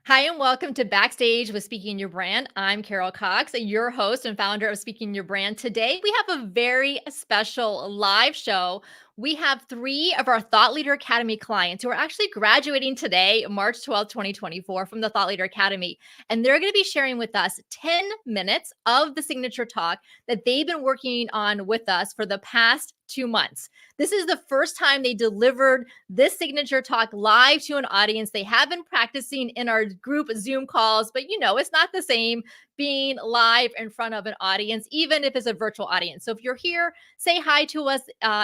Hi, and welcome to Backstage with Speaking Your Brand. I'm Carol Cox, your host and founder of Speaking Your Brand. Today, we have a very special live show. We have three of our Thought Leader Academy clients who are actually graduating today, March 12th, 2024, from the Thought Leader Academy. And they're going to be sharing with us 10 minutes of the signature talk that they've been working on with us for the past 2 months. This is the first time they delivered this signature talk live to an audience. They have been practicing in our group Zoom calls, but it's not the same being live in front of an audience, even if it's a virtual audience. So if you're here, say hi to us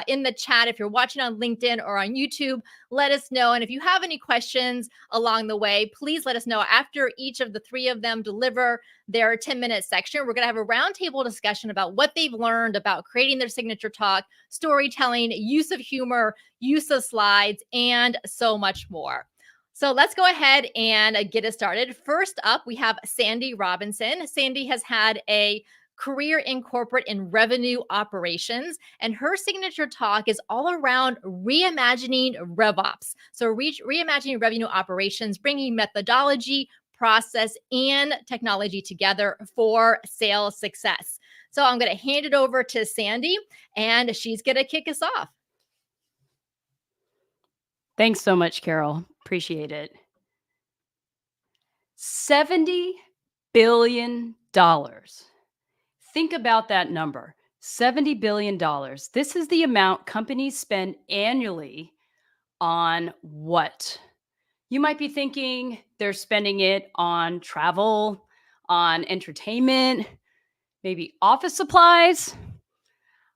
in the chat. If you're watching on LinkedIn or on YouTube, let us know. And if you have any questions along the way, please let us know. After each of the three of them deliver their 10-minute section, we're going to have a roundtable discussion about what they've learned about creating their signature talk, storytelling, use of humor, use of slides, and so much more. So let's go ahead and get it started. First up, we have Sandy Robinson. Sandy has had a career in corporate and revenue operations, and her signature talk is all around reimagining RevOps. So reimagining revenue operations, bringing methodology, process, and technology together for sales success. So I'm going to hand it over to Sandy, and she's going to kick us off. Thanks so much, Carol. Appreciate it. $70 billion. Think about that number. $70 billion. This is the amount companies spend annually on what? You might be thinking they're spending it on travel, on entertainment, maybe office supplies.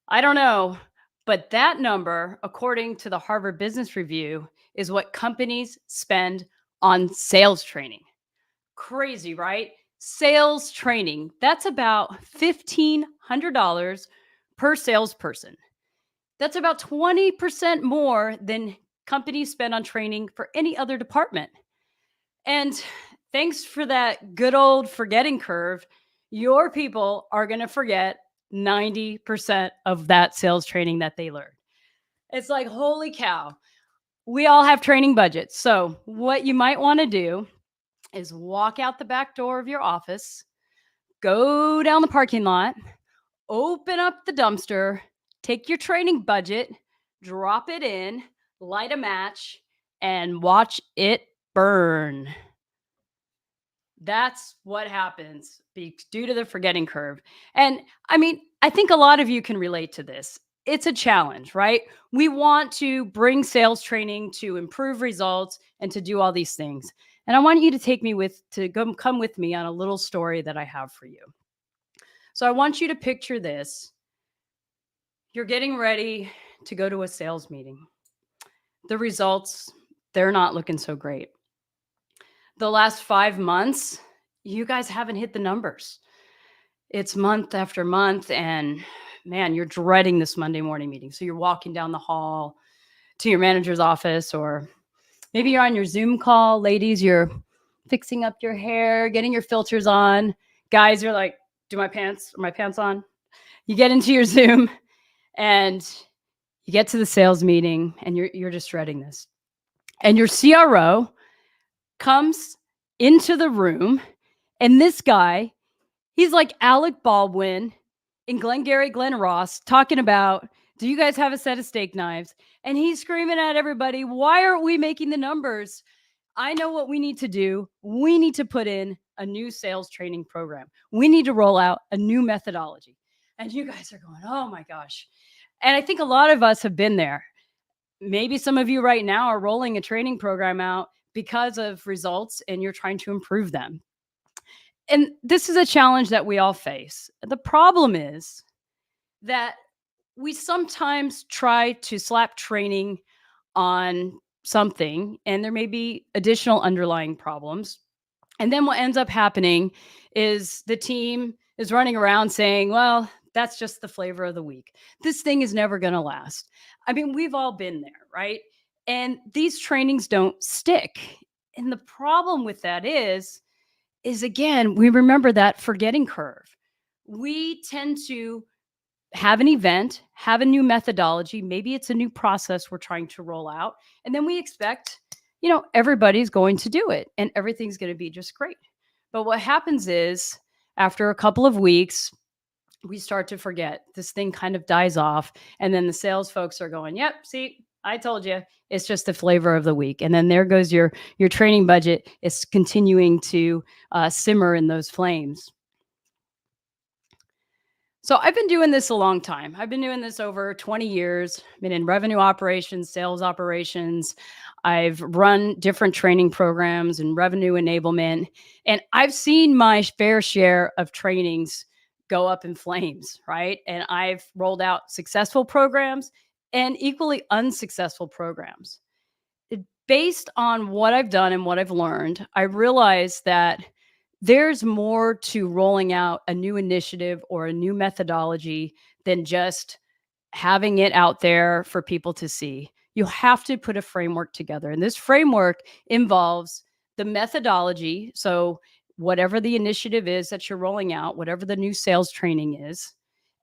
I don't know. But that number, according to the Harvard Business Review, is what companies spend on sales training. Crazy, right? Sales training. That's about $1,500 per salesperson. That's about 20% more than companies spend on training for any other department. And thanks for that good old forgetting curve, your people are going to forget 90% of that sales training that they learned. It's like, holy cow. We all have training budgets. So what you might want to do is walk out the back door of your office, go down the parking lot, open up the dumpster, take your training budget, drop it in, light a match, and watch it burn. That's what happens due to the forgetting curve. And I think a lot of you can relate to this. It's a challenge, right? We want to bring sales training to improve results and to do all these things. And I want you to come with me on a little story that I have for you. So I want you to picture this. You're getting ready to go to a sales meeting. The results, they're not looking so great. The last 5 months, you guys haven't hit the numbers. It's month after month, and man, you're dreading this Monday morning meeting. So you're walking down the hall to your manager's office, or maybe you're on your Zoom call. Ladies, you're fixing up your hair, getting your filters on. Guys, you're like, are my pants on? You get into your Zoom and you get to the sales meeting, and you're just dreading this. And your CRO comes into the room, and this guy, he's like Alec Baldwin in Glengarry Glen Ross talking about, do you guys have a set of steak knives? And he's screaming at everybody, why aren't we making the numbers? I know what we need to do. We need to put in a new sales training program. We need to roll out a new methodology. And you guys are going, oh my gosh. And I think a lot of us have been there. Maybe some of you right now are rolling a training program out because of results, and you're trying to improve them. And this is a challenge that we all face. The problem is that we sometimes try to slap training on something, and there may be additional underlying problems. And then what ends up happening is the team is running around saying, well, that's just the flavor of the week. This thing is never going to last. We've all been there, right? And these trainings don't stick. And the problem with that is again, we remember that forgetting curve. We tend to have an event, have a new methodology. Maybe it's a new process we're trying to roll out. And then we expect everybody's going to do it and everything's going to be just great. But what happens is after a couple of weeks, we start to forget. This thing kind of dies off. And then the sales folks are going, yep, see, I told you, it's just the flavor of the week. And then there goes your training budget. It's continuing to simmer in those flames. So I've been doing this a long time. I've been doing this over 20 years. Been in revenue operations, sales operations. I've run different training programs and revenue enablement. And I've seen my fair share of trainings go up in flames, right? And I've rolled out successful programs and equally unsuccessful programs. Based on what I've done and what I've learned, I realized that there's more to rolling out a new initiative or a new methodology than just having it out there for people to see. You have to put a framework together. And this framework involves the methodology. So, whatever the initiative is that you're rolling out, whatever the new sales training is,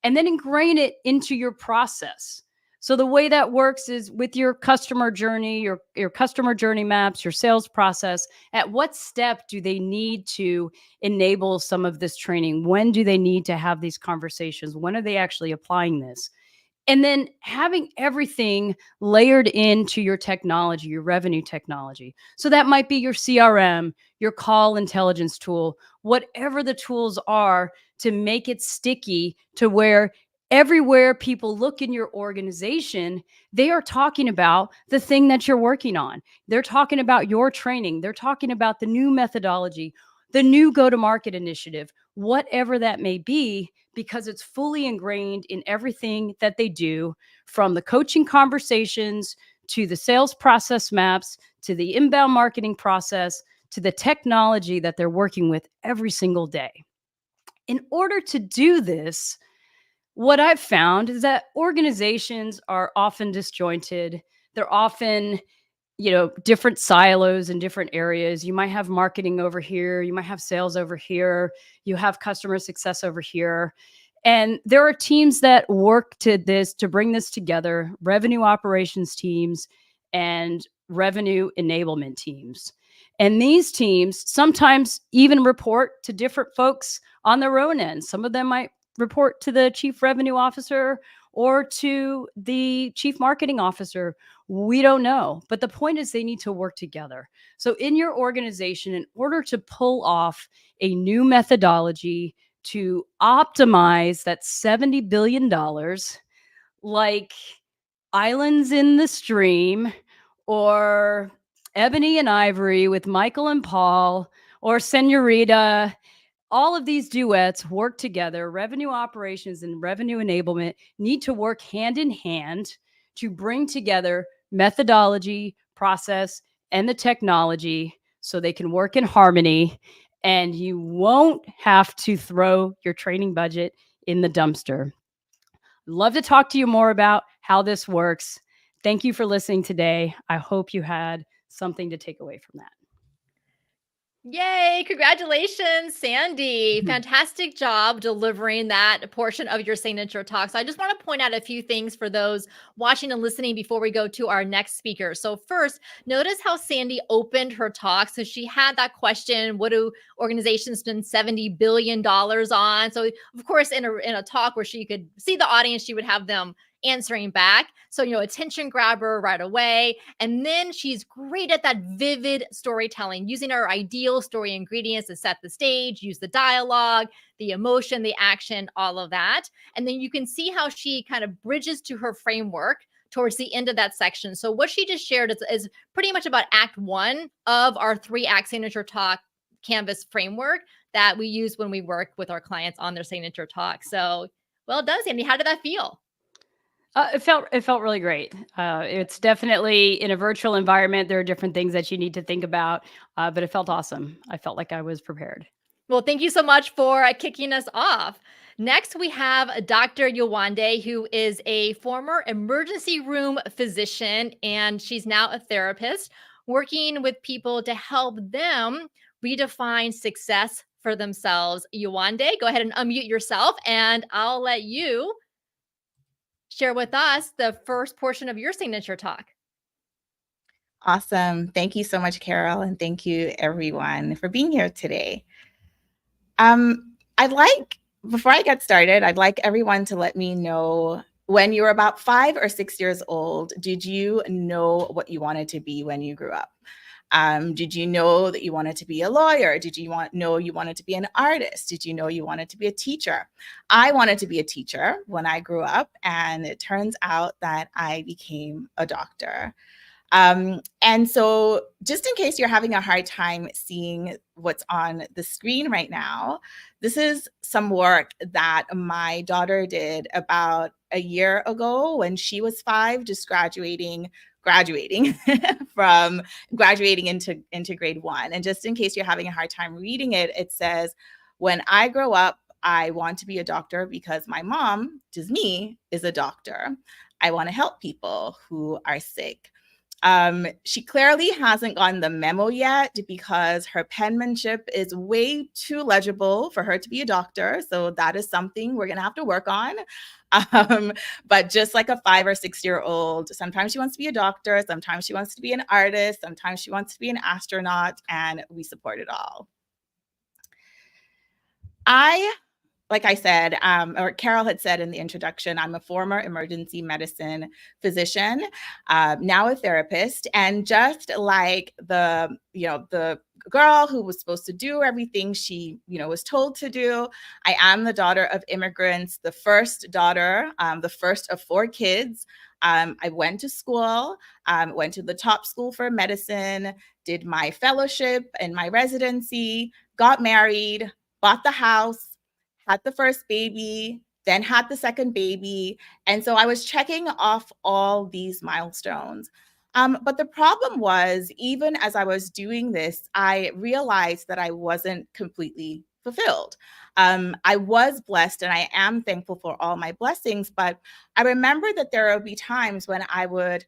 and then ingrain it into your process. So the way that works is with your customer journey, your customer journey maps, your sales process. At what step do they need to enable some of this training? When do they need to have these conversations? When are they actually applying this? And then having everything layered into your technology, your revenue technology. So that might be your CRM, your call intelligence tool, whatever the tools are to make it sticky to where everywhere people look in your organization, they are talking about the thing that you're working on. They're talking about your training. They're talking about the new methodology, the new go-to-market initiative, whatever that may be, because it's fully ingrained in everything that they do, from the coaching conversations to the sales process maps to the inbound marketing process to the technology that they're working with every single day. In order to do this, what I've found is that organizations are often disjointed. They're often different silos in different areas. You might have marketing over here, you might have sales over here, you have customer success over here. And there are teams that work to bring this together, revenue operations teams and revenue enablement teams. And these teams sometimes even report to different folks on their own end. Some of them might report to the chief revenue officer or to the chief marketing officer. We don't know. But the point is they need to work together. So in your organization, in order to pull off a new methodology to optimize that $70 billion, like Islands in the Stream or Ebony and Ivory with Michael and Paul or Senorita, all of these duets work together. Revenue operations and revenue enablement need to work hand in hand to bring together methodology, process, and the technology so they can work in harmony. And you won't have to throw your training budget in the dumpster. Love to talk to you more about how this works. Thank you for listening today. I hope you had something to take away from that. Yay! Congratulations, Sandy. Fantastic job delivering that portion of your signature talk. So I just want to point out a few things for those watching and listening before we go to our next speaker. So first, notice how Sandy opened her talk. So she had that question, what do organizations spend $70 billion on? So of course, in a talk where she could see the audience, she would have them answering back. So, attention grabber right away. And then she's great at that vivid storytelling, using our ideal story ingredients to set the stage, use the dialogue, the emotion, the action, all of that. And then you can see how she kind of bridges to her framework towards the end of that section. So what she just shared is pretty much about act one of our 3-act signature talk canvas framework that we use when we work with our clients on their signature talk. So well done, Sandy. How did that feel? It felt really great. It's definitely in a virtual environment. There are different things that you need to think about, but it felt awesome. I felt like I was prepared. Well, thank you so much for kicking us off. Next, we have Dr. Yewande, who is a former emergency room physician, and she's now a therapist working with people to help them redefine success for themselves. Yewande, go ahead and unmute yourself, and I'll let you share with us the first portion of your signature talk. Awesome. Thank you so much, Carol, and thank you everyone for being here today. Before I get started, I'd like everyone to let me know, when you were about 5 or 6 years old, did you know what you wanted to be when you grew up? Did you know that you wanted to be a lawyer? Did you know you wanted to be an artist? Did you know you wanted to be a teacher? I wanted to be a teacher when I grew up, and it turns out that I became a doctor. And so, just in case you're having a hard time seeing what's on the screen right now, this is some work that my daughter did about a year ago when she was 5, just graduating from graduating into grade 1. And just in case you're having a hard time reading it, it says, "When I grow up, I want to be a doctor because my mom, which is me, is a doctor. I want to help people who are sick." She clearly hasn't gotten the memo yet because her penmanship is way too legible for her to be a doctor. So that is something we're going to have to work on. But just like a 5 or 6 year old, sometimes she wants to be a doctor, sometimes she wants to be an artist, sometimes she wants to be an astronaut, and we support it all. Like I said, or Carol had said in the introduction, I'm a former emergency medicine physician, now a therapist. And just like the girl who was supposed to do everything she, was told to do, I am the daughter of immigrants, the first daughter, the first of 4 kids. I went to school, went to the top school for medicine, did my fellowship and my residency, got married, bought the house, had the first baby, then had the second baby. And so I was checking off all these milestones. But the problem was, even as I was doing this, I realized that I wasn't completely fulfilled. I was blessed and I am thankful for all my blessings, but I remember that there would be times when I would,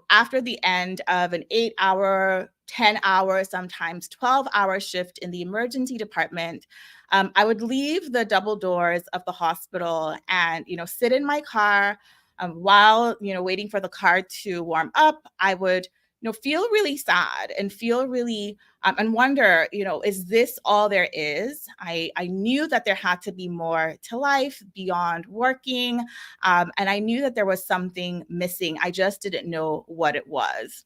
after the end of an 8-hour, 10-hour, sometimes 12-hour shift in the emergency department, I would leave the double doors of the hospital and, sit in my car while, waiting for the car to warm up. I would, feel really sad and feel really and wonder, is this all there is? I knew that there had to be more to life beyond working. And I knew that there was something missing. I just didn't know what it was.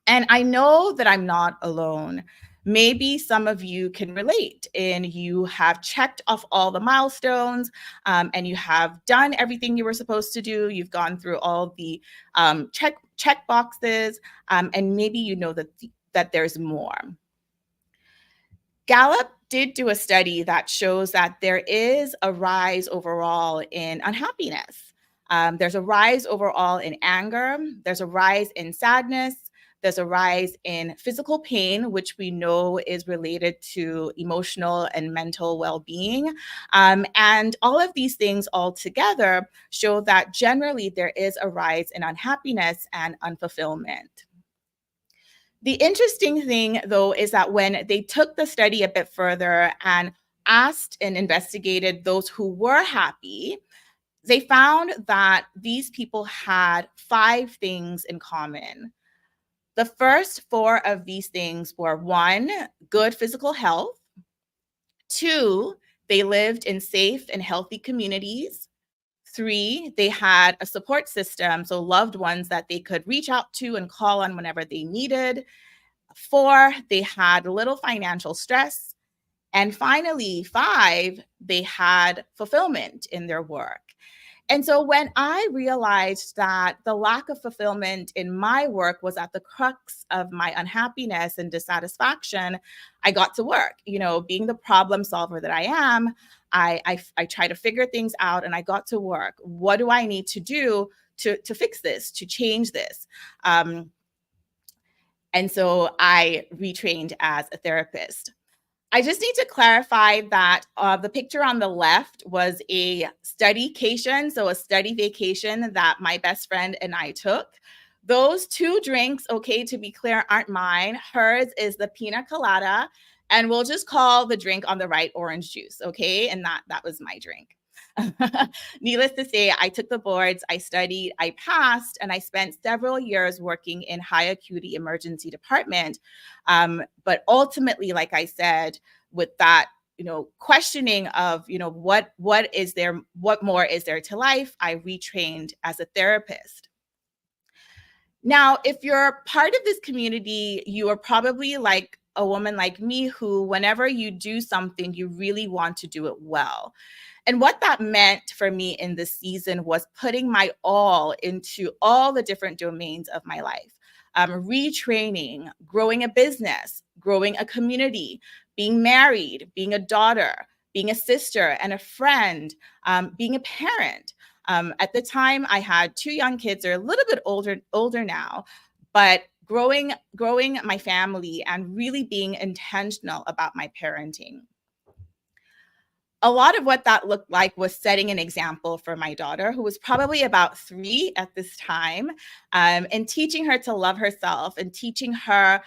And I know that I'm not alone. Maybe some of you can relate and you have checked off all the milestones and you have done everything you were supposed to do. You've gone through all the check boxes and maybe you know that there's more. Gallup did do a study that shows that there is a rise overall in unhappiness. There's a rise overall in anger. There's a rise in sadness. There's a rise in physical pain, which we know is related to emotional and mental well-being. And all of these things all together show that generally there is a rise in unhappiness and unfulfillment. The interesting thing, though, is that when they took the study a bit further and asked and investigated those who were happy, they found that these people had 5 things in common. The first 4 of these things were: 1, good physical health; 2, they lived in safe and healthy communities; 3, they had a support system, so loved ones that they could reach out to and call on whenever they needed; 4, they had little financial stress; and finally, 5, they had fulfillment in their work. And so when I realized that the lack of fulfillment in my work was at the crux of my unhappiness and dissatisfaction, I got to work. Being the problem solver that I am, I try to figure things out and I got to work. What do I need to do to fix this, to change this? And so I retrained as a therapist. I just need to clarify that the picture on the left was a studycation, so a study vacation that my best friend and I took. Those 2 drinks, okay, to be clear, aren't mine. Hers is the pina colada, and we'll just call the drink on the right orange juice, okay? And that was my drink. Needless to say, I took the boards, I studied, I passed, and I spent several years working in high acuity emergency department. But ultimately, like I said, with that, questioning of, what more is there to life, I retrained as a therapist. Now, if you're part of this community, you are probably like a woman like me who, whenever you do something, you really want to do it well. And what that meant for me in this season was putting my all into all the different domains of my life. Retraining, growing a business, growing a community, being married, being a daughter, being a sister and a friend, being a parent. At the time, I had 2 young kids. They're a little bit older now, but growing my family and really being intentional about my parenting. A lot of what that looked like was setting an example for my daughter, who was probably about 3 at this time, and teaching her to love herself and teaching her,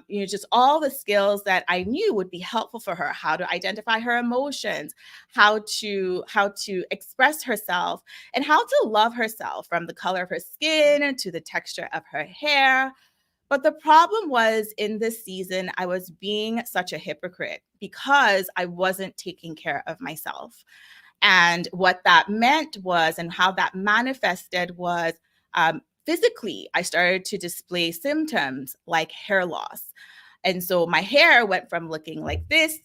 just all the skills that I knew would be helpful for her, how to identify her emotions, how to express herself, and how to love herself, from the color of her skin to the texture of her hair. But the problem was, in this season, I was being such a hypocrite because I wasn't taking care of myself. And what that meant was, and how that manifested was, physically, I started to display symptoms like hair loss. And so my hair went from looking like this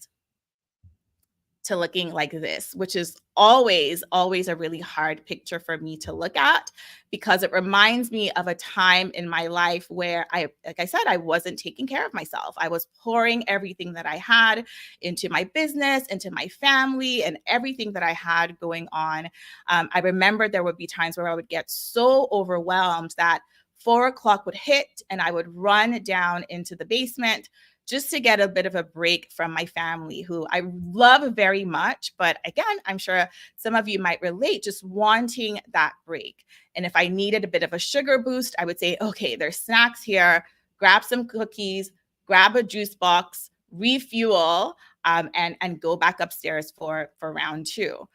to looking like this, which is always a really hard picture for me to look at, because it reminds me of a time in my life where like I said, I wasn't taking care of myself. I was pouring everything that I had into my business, into my family, and everything that I had going on. I remember there would be times where I would get so overwhelmed that 4 o'clock would hit and I would run down into the basement just to get a bit of a break from my family, who I love very much. But again, I'm sure some of you might relate, just wanting that break. And if I needed a bit of a sugar boost, I would say, okay, there's snacks here, grab some cookies, grab a juice box, refuel, and go back upstairs for round 2.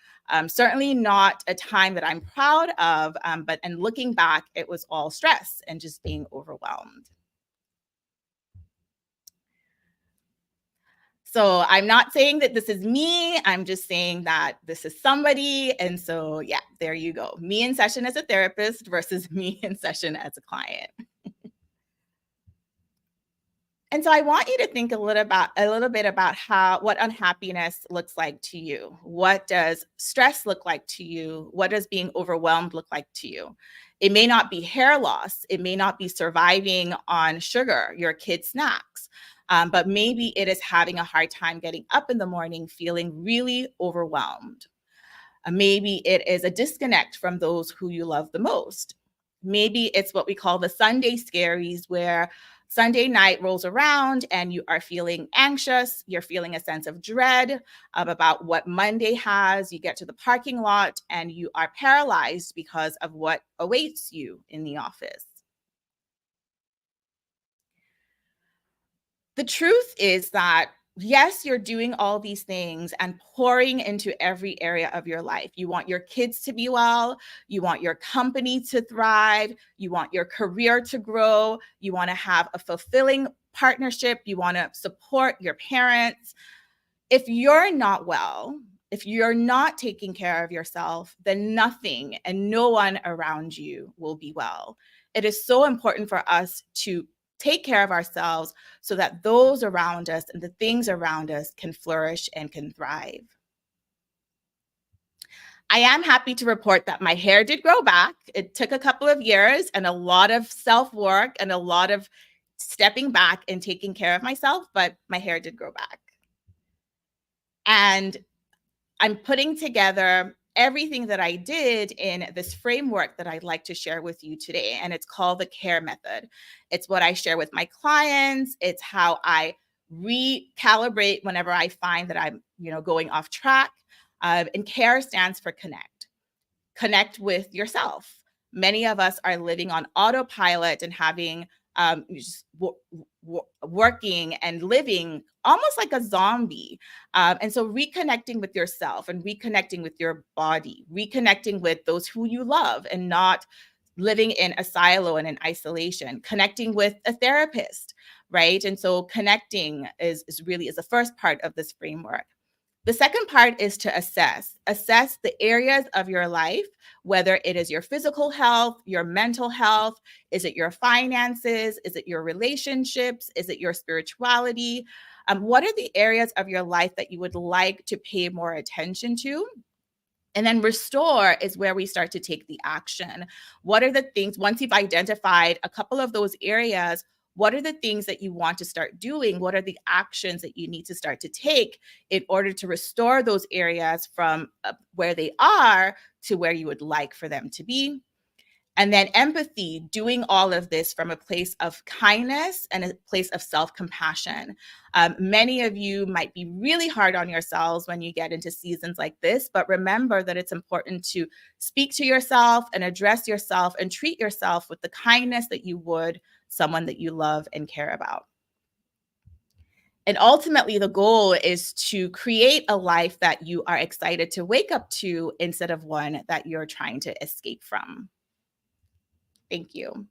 Certainly not a time that I'm proud of, but looking back, it was all stress and just being overwhelmed. So I'm not saying that this is me. I'm just saying that this is somebody. And so, yeah, there you go. Me in session as a therapist versus me in session as a client. And so I want you to think a little bit about what unhappiness looks like to you. What does stress look like to you? What does being overwhelmed look like to you? It may not be hair loss. It may not be surviving on sugar, your kids' snacks. But maybe it is having a hard time getting up in the morning, feeling really overwhelmed. Maybe it is a disconnect from those who you love the most. Maybe it's what we call the Sunday scaries, where Sunday night rolls around and you are feeling anxious. You're feeling a sense of dread about what Monday has. You get to the parking lot and you are paralyzed because of what awaits you in the office. The truth is that, yes, you're doing all these things and pouring into every area of your life. You want your kids to be well. You want your company to thrive. You want your career to grow. You want to have a fulfilling partnership. You want to support your parents. If you're not well, if you're not taking care of yourself, then nothing and no one around you will be well. It is so important for us to take care of ourselves so that those around us and the things around us can flourish and can thrive. I am happy to report that my hair did grow back. It took a couple of years and a lot of self-work and a lot of stepping back and taking care of myself, but my hair did grow back. And I'm putting together everything that I did in this framework that I'd like to share with you today. And it's called the CARE method. It's what I share with my clients. It's how I recalibrate whenever I find that I'm, going off track. And CARE stands for connect. Connect with yourself. Many of us are living on autopilot and having just working and living almost like a zombie. And so reconnecting with yourself and reconnecting with your body, reconnecting with those who you love and not living in a silo and in isolation, connecting with a therapist, right? And so connecting is the first part of this framework. The second part is to assess the areas of your life, whether it is your physical health, your mental health, is it your finances, is it your relationships, is it your spirituality? What are the areas of your life that you would like to pay more attention to? And then restore is where we start to take the action. What are the things, once you've identified a couple of those areas, what are the things that you want to start doing? What are the actions that you need to start to take in order to restore those areas from where they are to where you would like for them to be? And then empathy, doing all of this from a place of kindness and a place of self-compassion. Many of you might be really hard on yourselves when you get into seasons like this, but remember that it's important to speak to yourself and address yourself and treat yourself with the kindness that you would someone that you love and care about. And ultimately, the goal is to create a life that you are excited to wake up to instead of one that you're trying to escape from. Thank you.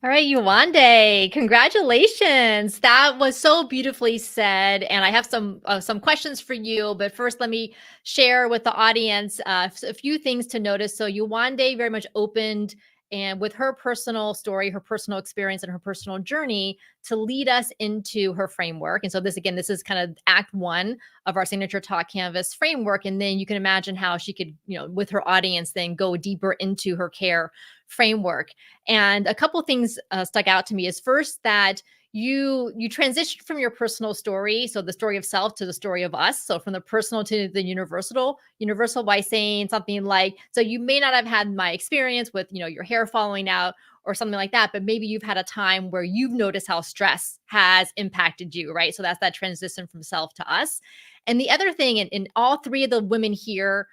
All right, Yewande, congratulations. That was so beautifully said. And I have some questions for you. But first, let me share with the audience a few things to notice. So Yewande very much opened and with her personal story, her personal experience, and her personal journey to lead us into her framework. And so this is kind of act one of our signature talk canvas framework. And then you can imagine how she could, with her audience, then go deeper into her care framework. And a couple of things stuck out to me is first that you transitioned from your personal story, so the story of self, to the story of us. So from the personal to the universal by saying something like, so you may not have had my experience with, your hair falling out or something like that, but maybe you've had a time where you've noticed how stress has impacted you, right? So that's that transition from self to us. And the other thing, and all three of the women here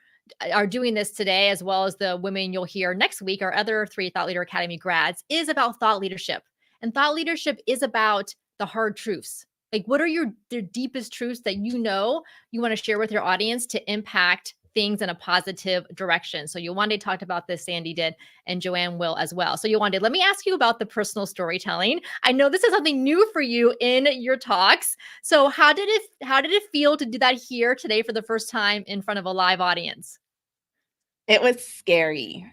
are doing this today, as well as the women you'll hear next week, our other 3 Thought Leader Academy grads, is about thought leadership. And thought leadership is about the hard truths. Like, what are the deepest truths that you want to share with your audience to impact things in a positive direction? So Yewande talked about this, Sandy did, and Joanne will as well. So Yewande, let me ask you about the personal storytelling. I know this is something new for you in your talks. So how did it feel to do that here today for the first time in front of a live audience? It was scary.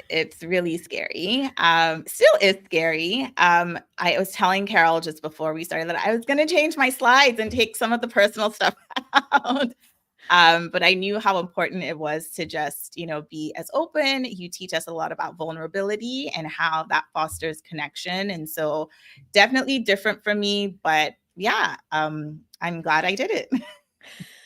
It's really scary. Still is scary. I was telling Carol just before we started that I was going to change my slides and take some of the personal stuff out. But I knew how important it was to just, be as open. You teach us a lot about vulnerability and how that fosters connection. And so definitely different for me, but yeah, I'm glad I did it.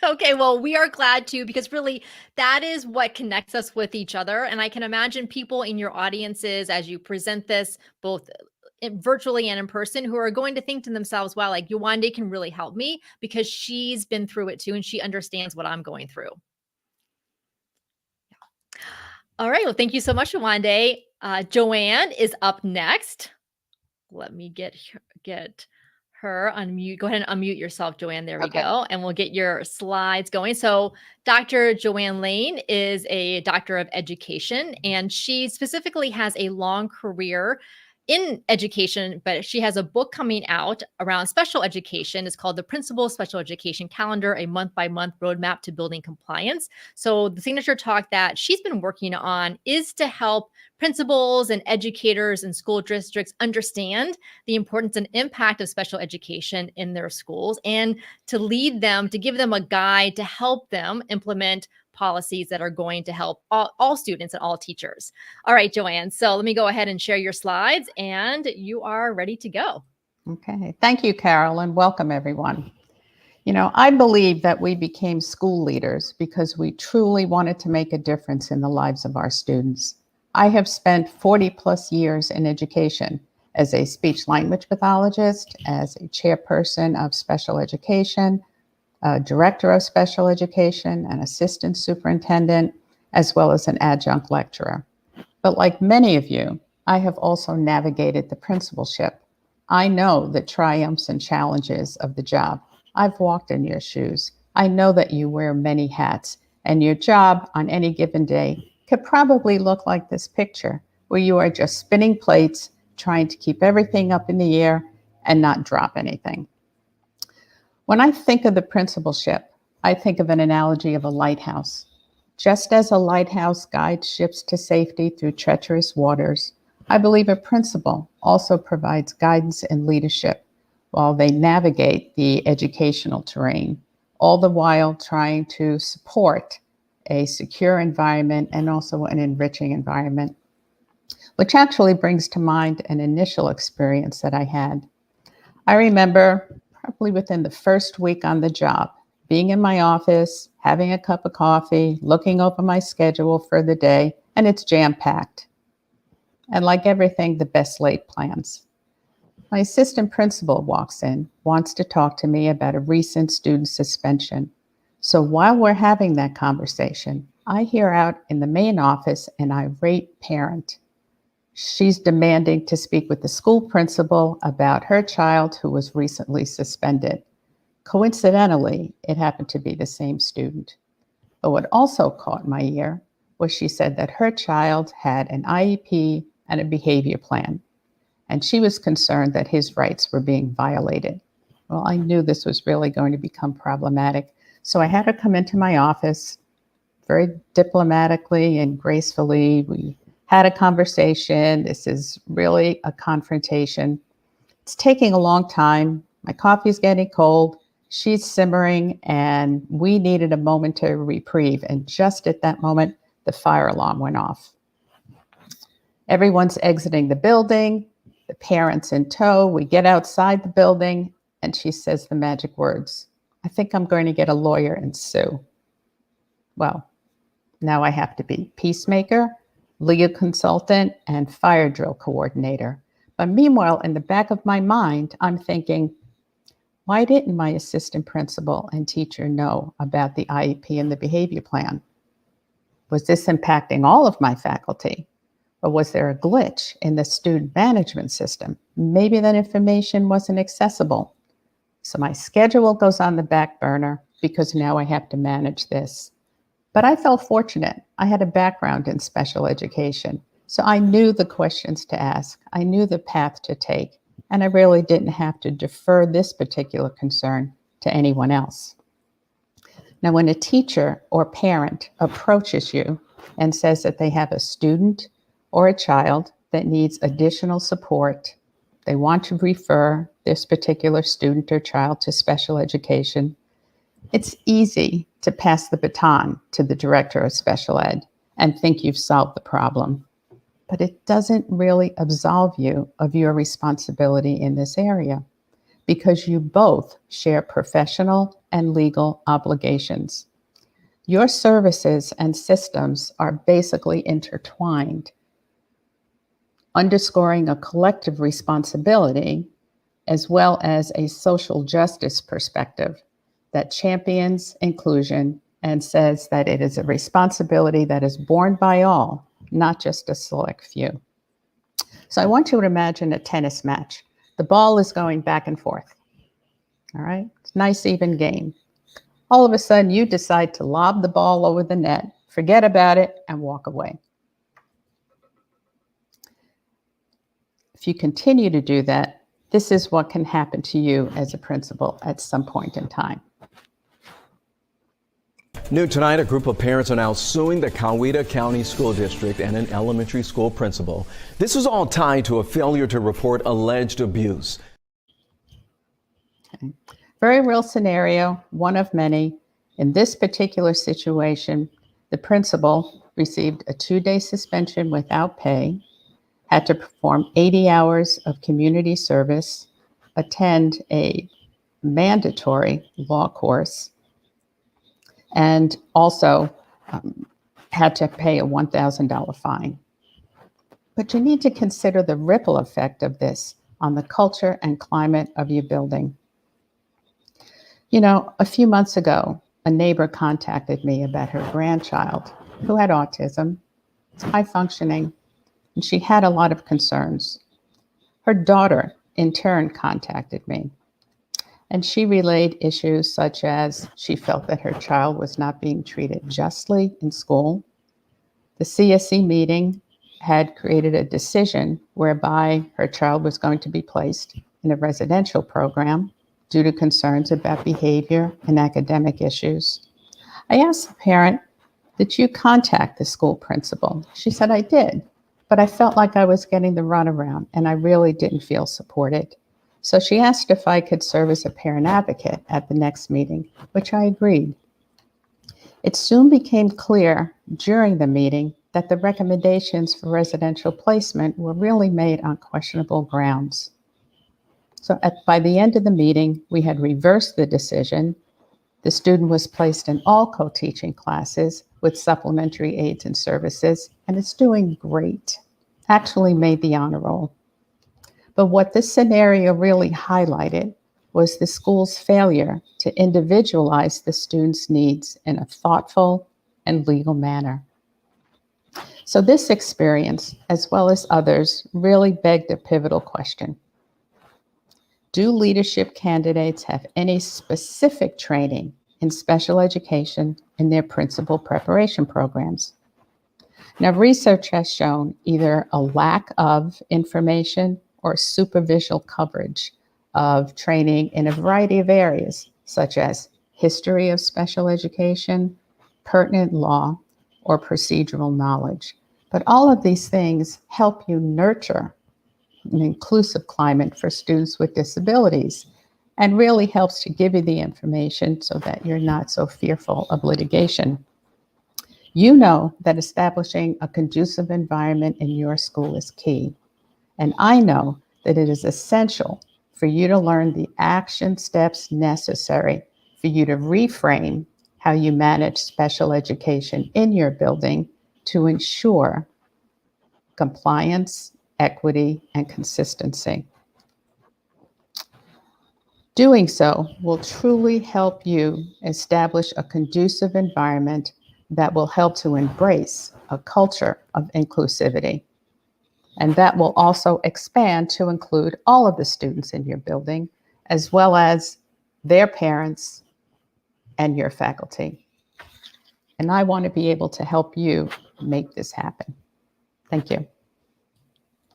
Okay, well, we are glad to, because really that is what connects us with each other. And I can imagine people in your audiences as you present this, both virtually and in person, who are going to think to themselves, wow, like Yewande can really help me because she's been through it too and she understands what I'm going through. All right, well, thank you so much, Yewande. Joanne is up next. Let me get her unmute. Go ahead and unmute yourself, Joanne. There we go. And we'll get your slides going. So Dr. Joanne Lane is a doctor of education, and she specifically has a long career in education, but she has a book coming out around special education. It's called The Principal Special Education Calendar, a month-by-month roadmap to building compliance. So the signature talk that she's been working on is to help principals and educators and school districts understand the importance and impact of special education in their schools, and to lead them, to give them a guide to help them implement policies that are going to help all students and all teachers. All right, Joanne. So let me go ahead and share your slides, and you are ready to go. Okay. Thank you, Carol, and welcome everyone. I believe that we became school leaders because we truly wanted to make a difference in the lives of our students. I have spent 40 plus years in education as a speech language pathologist, as a chairperson of special education, director of special education, an assistant superintendent, as well as an adjunct lecturer. But like many of you, I have also navigated the principalship. I know the triumphs and challenges of the job. I've walked in your shoes. I know that you wear many hats, and your job on any given day could probably look like this picture, where you are just spinning plates, trying to keep everything up in the air and not drop anything. When I think of the principalship, I think of an analogy of a lighthouse. Just as a lighthouse guides ships to safety through treacherous waters, I believe a principal also provides guidance and leadership while they navigate the educational terrain, all the while trying to support a secure environment and also an enriching environment, which actually brings to mind an initial experience that I had. I remember probably within the first week on the job, being in my office, having a cup of coffee, looking over my schedule for the day, and it's jam-packed. And like everything, the best laid plans. My assistant principal walks in, wants to talk to me about a recent student suspension. So while we're having that conversation, I hear out in the main office an irate parent. She's demanding to speak with the school principal about her child who was recently suspended. Coincidentally, it happened to be the same student. But what also caught my ear was she said that her child had an IEP and a behavior plan, and she was concerned that his rights were being violated. Well, I knew this was really going to become problematic, so I had her come into my office very diplomatically and gracefully. We had a conversation. This is really a confrontation. It's taking a long time. My coffee's getting cold. She's simmering, and we needed a momentary reprieve. And just at that moment, the fire alarm went off. Everyone's exiting the building, the parents in tow. We get outside the building, and she says the magic words, "I think I'm going to get a lawyer and sue." Well, now I have to be peacemaker, legal consultant, and fire drill coordinator. But meanwhile, in the back of my mind, I'm thinking, why didn't my assistant principal and teacher know about the IEP and the behavior plan? Was this impacting all of my faculty? Or was there a glitch in the student management system? Maybe that information wasn't accessible. So my schedule goes on the back burner because now I have to manage this. But I felt fortunate. I had a background in special education, so I knew the questions to ask. I knew the path to take, and I really didn't have to defer this particular concern to anyone else. Now, when a teacher or parent approaches you and says that they have a student or a child that needs additional support, they want to refer this particular student or child to special absolution, it's easy to pass the baton to the director of special ed and think you've solved the problem. But it doesn't really absolve you of your responsibility in this area because you both share professional and legal obligations. Your services and systems are basically intertwined, underscoring a collective responsibility as well as a social justice perspective that champions inclusion and says that it is a responsibility that is borne by all, not just a select few. So I want you to imagine a tennis match. The ball is going back and forth. All right, it's a nice even game. All of a sudden you decide to lob the ball over the net, forget about it, and walk away. If you continue to do that, this is what can happen to you as a principal at some point in time. New tonight, a group of parents are now suing the Coweta County School District and an elementary school principal. This was all tied to a failure to report alleged abuse. Okay. Very real scenario, one of many. In this particular situation, the principal received a 2-day suspension without pay, had to perform 80 hours of community service, attend a mandatory law course, and also had to pay a $1,000 fine. But you need to consider the ripple effect of this on the culture and climate of your building. You know, a few months ago, a neighbor contacted me about her grandchild who had autism. It's high functioning, and she had a lot of concerns. Her daughter, in turn, contacted me, and she relayed issues such as she felt that her child was not being treated justly in school. The CSE meeting had created a decision whereby her child was going to be placed in a residential program due to concerns about behavior and academic issues. I asked the parent, "Did you contact the school principal?" She said, "I did, but I felt like I was getting the runaround and I really didn't feel supported." So she asked if I could serve as a parent advocate at the next meeting, which I agreed. It soon became clear during the meeting that the recommendations for residential placement were really made on questionable grounds. So by the end of the meeting, we had reversed the decision. The student was placed in all co-teaching classes with supplementary aids and services, and it's doing great. Actually made the honor roll. But what this scenario really highlighted was the school's failure to individualize the student's needs in a thoughtful and legal manner. So this experience, as well as others, really begged a pivotal question. Do leadership candidates have any specific training in special education in their principal preparation programs? Now, research has shown either a lack of information or superficial coverage of training in a variety of areas, such as history of special education, pertinent law, or procedural knowledge. But all of these things help you nurture an inclusive climate for students with disabilities and really helps to give you the information so that you're not so fearful of litigation. You know that establishing a conducive environment in your school is key. And I know that it is essential for you to learn the action steps necessary for you to reframe how you manage special education in your building to ensure compliance, equity, and consistency. Doing so will truly help you establish a conducive environment that will help to embrace a culture of inclusivity. And that will also expand to include all of the students in your building, as well as their parents and your faculty. And I want to be able to help you make this happen. Thank you.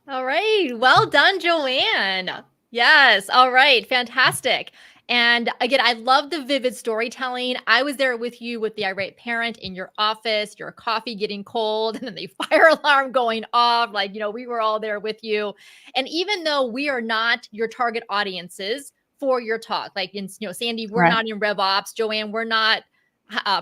All right. Well done, Joanne. Yes. All right. Fantastic. And again, I love the vivid storytelling. I was there with you with the irate parent in your office, your coffee getting cold, and then the fire alarm going off. Like, we were all there with you. And even though we are not your target audiences for your talk, like Sandy, we're Right. not in RevOps. Joanne, we're not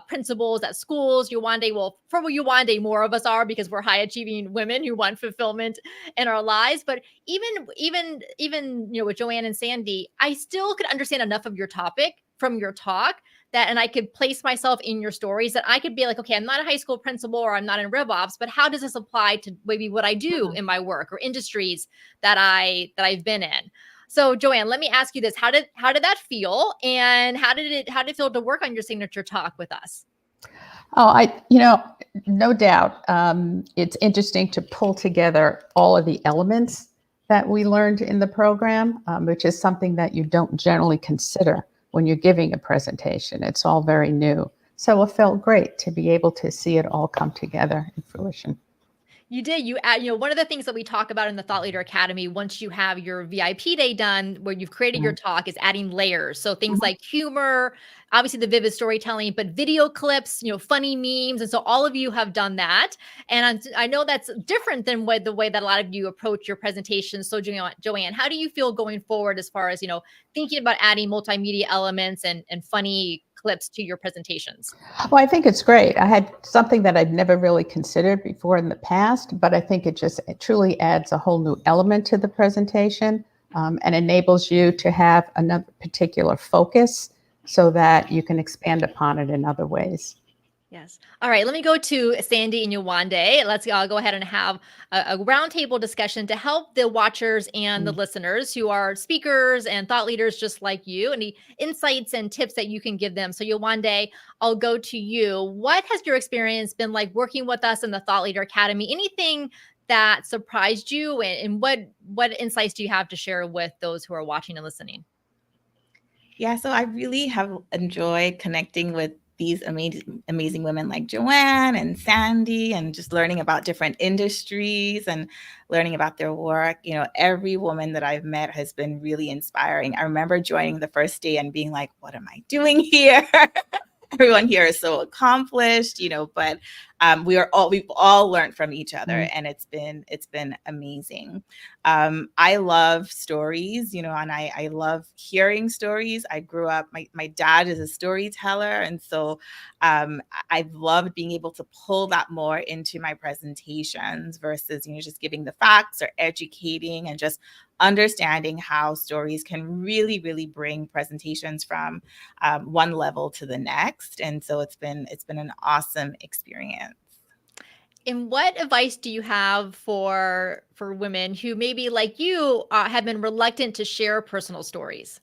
principals at schools. Yewande, well, for Yewande, more of us are because we're high achieving women who want fulfillment in our lives. But even with Joanne and Sandy, I still could understand enough of your topic from your talk and I could place myself in your stories that I could be like, okay, I'm not a high school principal or I'm not in RevOps, but how does this apply to maybe what I do in my work or industries that I've been in? So Joanne, let me ask you this. How did that feel? And how did it feel to work on your signature talk with us? Oh, no doubt. It's interesting to pull together all of the elements that we learned in the program, which is something that you don't generally consider when you're giving a presentation. It's all very new. So it felt great to be able to see it all come together in fruition. You did. You add, one of the things that we talk about in the Thought Leader Academy, once you have your VIP day done, where you've created your talk, is adding layers. So things like humor, obviously the vivid storytelling, but video clips, funny memes. And so all of you have done that. And I know that's different than the way that a lot of you approach your presentations. So Joanne, how do you feel going forward as far as, thinking about adding multimedia elements and funny clips to your presentations? Well, I think it's great. I had something that I'd never really considered before in the past, but I think it truly adds a whole new element to the presentation and enables you to have another particular focus so that you can expand upon it in other ways. Yes. All right. Let me go to Sandy and Yewande. Let's go ahead and have a roundtable discussion to help the watchers and the listeners who are speakers and thought leaders just like you. Any insights and tips that you can give them? So Yewande, I'll go to you. What has your experience been like working with us in the Thought Leader Academy? Anything that surprised you, and what insights do you have to share with those who are watching and listening? Yeah, so I really have enjoyed connecting with these amazing women like Joanne and Sandy, and just learning about different industries and learning about their work. Every woman that I've met has been really inspiring. I remember joining the first day and being like, what am I doing here? Everyone here is so accomplished, but we've all learned from each other, and it's been amazing. I love stories, and I love hearing stories. I grew up, my dad is a storyteller, and so I've loved being able to pull that more into my presentations versus just giving the facts or educating, and just understanding how stories can really, really bring presentations from one level to the next. And so it's been an awesome experience. And what advice do you have for women who maybe like you have been reluctant to share personal stories?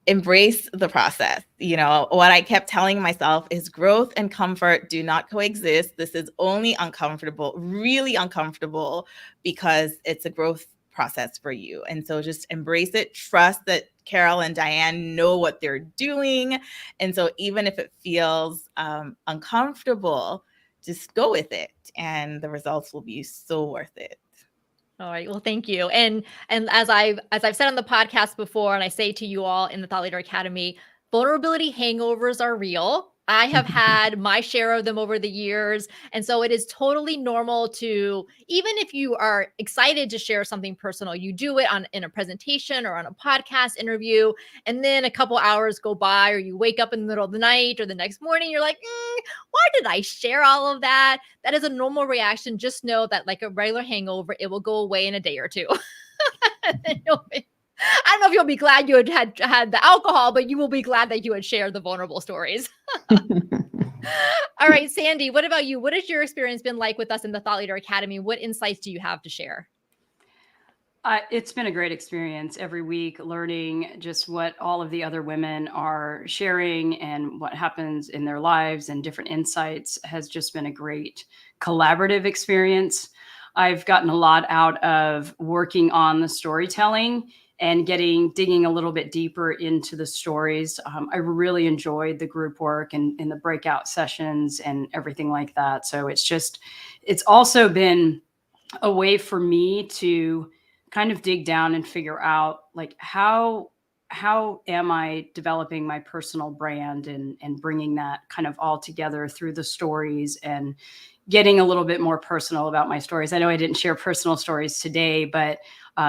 Embrace the process. What I kept telling myself is growth and comfort do not coexist. This is only uncomfortable, really uncomfortable, because it's a growth process for you. And so just embrace it. Trust that Carol and Diane know what they're doing. And so even if it feels uncomfortable, just go with it, and the results will be so worth it. All right. Well, thank you. And as I've said on the podcast before, and I say to you all in the Thought Leader Academy, vulnerability hangovers are real. I have had my share of them over the years. And so it is totally normal to, even if you are excited to share something personal, you do it in a presentation or on a podcast interview. And then a couple hours go by, or you wake up in the middle of the night or the next morning, you're like, why did I share all of that? That is a normal reaction. Just know that, like a regular hangover, it will go away in a day or two. I don't know if you'll be glad you had the alcohol, but you will be glad that you had shared the vulnerable stories. All right, Sandy, what about you? What has your experience been like with us in the Thought Leader Academy? What insights do you have to share? It's been a great experience every week, learning just what all of the other women are sharing and what happens in their lives, and different insights has just been a great collaborative experience. I've gotten a lot out of working on the storytelling and digging a little bit deeper into the stories. I really enjoyed the group work and the breakout sessions and everything like that. So it's also been a way for me to kind of dig down and figure out, like, how am I developing my personal brand, and bringing that kind of all together through the stories, and getting a little bit more personal about my stories. I know I didn't share personal stories today, but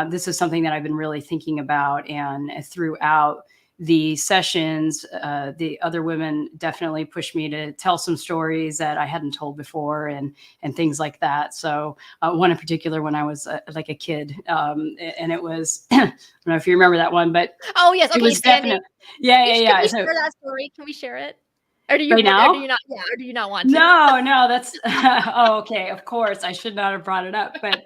this is something that I've been really thinking about. And throughout the sessions, the other women definitely pushed me to tell some stories that I hadn't told before, and things like that. So one in particular, when I was like a kid, and it was, I don't know if you remember that one, but oh yes, okay, it was Sandy. yeah. Can we So, share that story? Can we share it? Or do you right want, now? or do you not? Yeah, or do you not want to? No, that's oh, okay. Of course, I should not have brought it up, but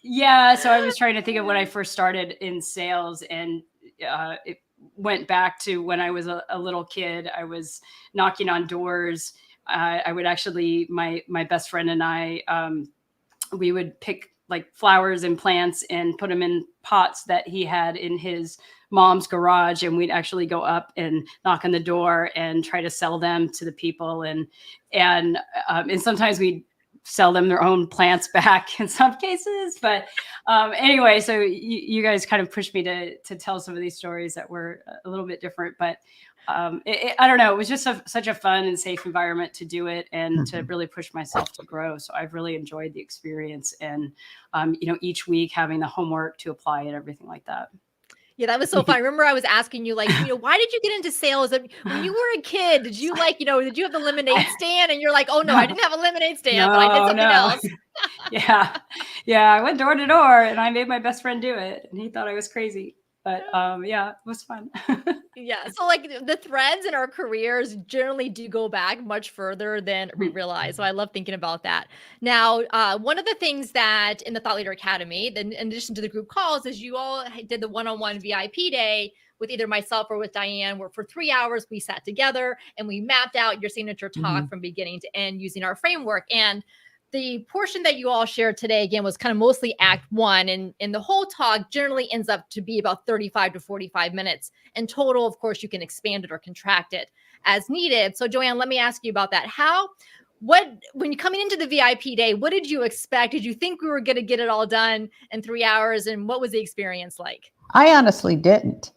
yeah. So I was trying to think of when I first started in sales, and it went back to when I was a little kid. I was knocking on doors. I would actually, my best friend and I, we would pick like flowers and plants and put them in pots that he had in his mom's garage, and we'd actually go up and knock on the door and try to sell them to the people, and sometimes we'd sell them their own plants back in some cases. But anyway, so you guys kind of pushed me to tell some of these stories that were a little bit different, but I don't know, it was just such a fun and safe environment to do it, and to really push myself to grow. So I've really enjoyed the experience, and each week having the homework to apply it, everything like that. Yeah, that was so fun. I remember I was asking you, like, why did you get into sales? When you were a kid, did you did you have the lemonade stand? And you're like, oh no, I didn't have a lemonade stand, but I did something else. Yeah. I went door to door, and I made my best friend do it, and he thought I was crazy. But yeah, it was fun. Yeah. So like the threads in our careers generally do go back much further than we realize. So I love thinking about that. Now, one of the things that in the Thought Leader Academy, then in addition to the group calls, is you all did the one-on-one VIP day with either myself or with Diane, where for 3 hours we sat together and we mapped out your signature talk from beginning to end using our framework. And the portion that you all shared today, again, was kind of mostly act one. And the whole talk generally ends up to be about 35 to 45 minutes. In total, of course, you can expand it or contract it as needed. So Joanne, let me ask you about that. When you're coming into the VIP day, what did you expect? Did you think we were going to get it all done in 3 hours? And what was the experience like? I honestly didn't,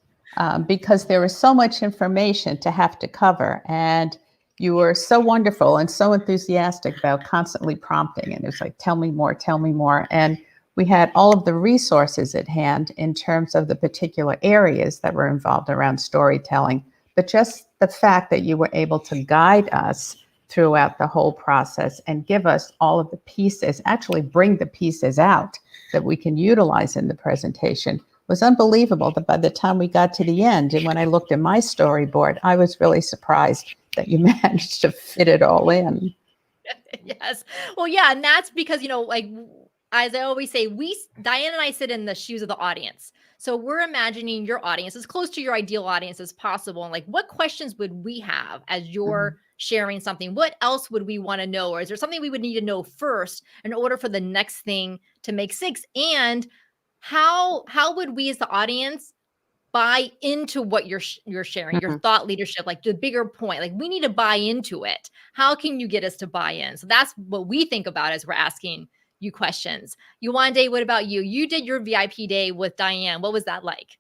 because there was so much information to have to cover. And you were so wonderful and so enthusiastic about constantly prompting. And it was like, tell me more, tell me more. And we had all of the resources at hand in terms of the particular areas that were involved around storytelling. But just the fact that you were able to guide us throughout the whole process and give us all of the pieces, actually bring the pieces out that we can utilize in the presentation, was unbelievable. That by the time we got to the end, and when I looked at my storyboard, I was really surprised that you managed to fit it all in. Yes. Well, yeah. And that's because, like, as I always say, Diane and I sit in the shoes of the audience. So we're imagining your audience as close to your ideal audience as possible. And like, what questions would we have as you're sharing something? What else would we want to know? Or is there something we would need to know first in order for the next thing to make sense? And how would we as the audience buy into what you're sharing, your thought leadership, like the bigger point? Like, we need to buy into it. How can you get us to buy in? So that's what we think about as we're asking you questions. Yewande, what about you? You did your VIP day with Diane. What was that like?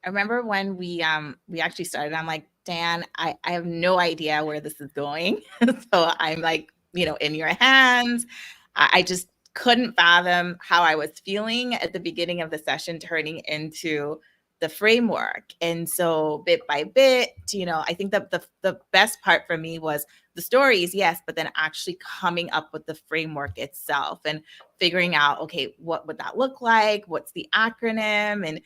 I remember when we actually started, I'm like, Dan, I have no idea where this is going. So I'm like, in your hands. I just couldn't fathom how I was feeling at the beginning of the session turning into the framework. And so bit by bit, I think that the best part for me was the stories, yes, but then actually coming up with the framework itself and figuring out, okay, what would that look like? What's the acronym? And,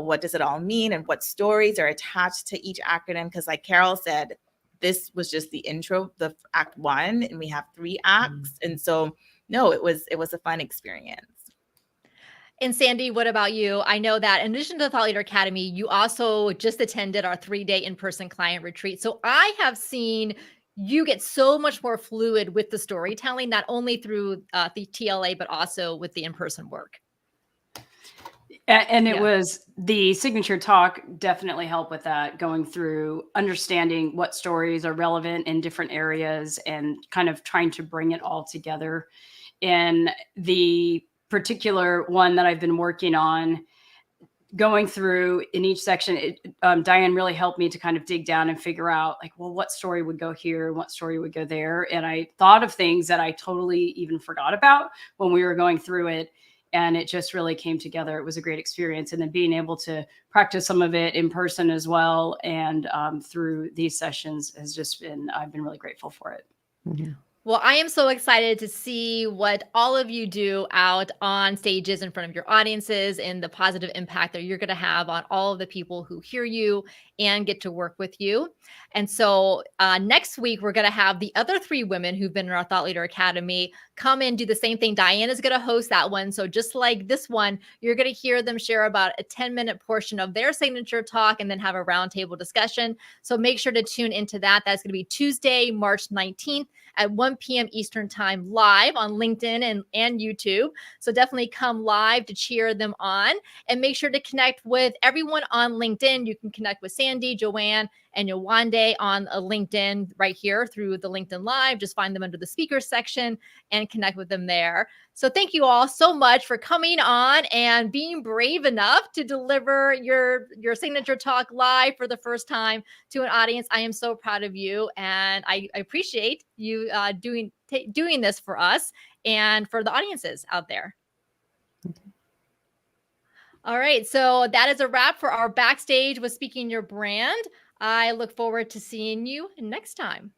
what does it all mean? And what stories are attached to each acronym? Because like Carol said, this was just the intro, the act one, and we have 3 acts. And so, no, it was a fun experience. And Sandy, what about you? I know that in addition to the Thought Leader Academy, you also just attended our 3-day in-person client retreat. So I have seen you get so much more fluid with the storytelling, not only through the TLA, but also with the in-person work. And it was the signature talk definitely helped with that, going through understanding what stories are relevant in different areas and kind of trying to bring it all together. In the particular one that I've been working on, going through in each section, Diane really helped me to kind of dig down and figure out like, well, what story would go here and what story would go there. And I thought of things that I totally even forgot about when we were going through it. And it just really came together. It was a great experience. And then being able to practice some of it in person as well and through these sessions has just been, I've been really grateful for it. Mm-hmm. Well, I am so excited to see what all of you do out on stages in front of your audiences and the positive impact that you're going to have on all of the people who hear you and get to work with you. And so next week, we're going to have the other 3 women who've been in our Thought Leader Academy come and do the same thing. Diane is going to host that one. So just like this one, you're going to hear them share about a 10-minute portion of their signature talk and then have a roundtable discussion. So make sure to tune into that. That's going to be Tuesday, March 19th at 1 p.m. Eastern time, live on LinkedIn and YouTube. So definitely come live to cheer them on, and make sure to connect with everyone on LinkedIn. You can connect with Sandy, Joanne, and Yewande on a LinkedIn right here through the LinkedIn Live. Just find them under the speakers section and connect with them there. So thank you all so much for coming on and being brave enough to deliver your signature talk live for the first time to an audience. I am so proud of you, and I appreciate you doing this for us and for the audiences out there. All right, so that is a wrap for our Backstage with Speaking Your Brand. I look forward to seeing you next time.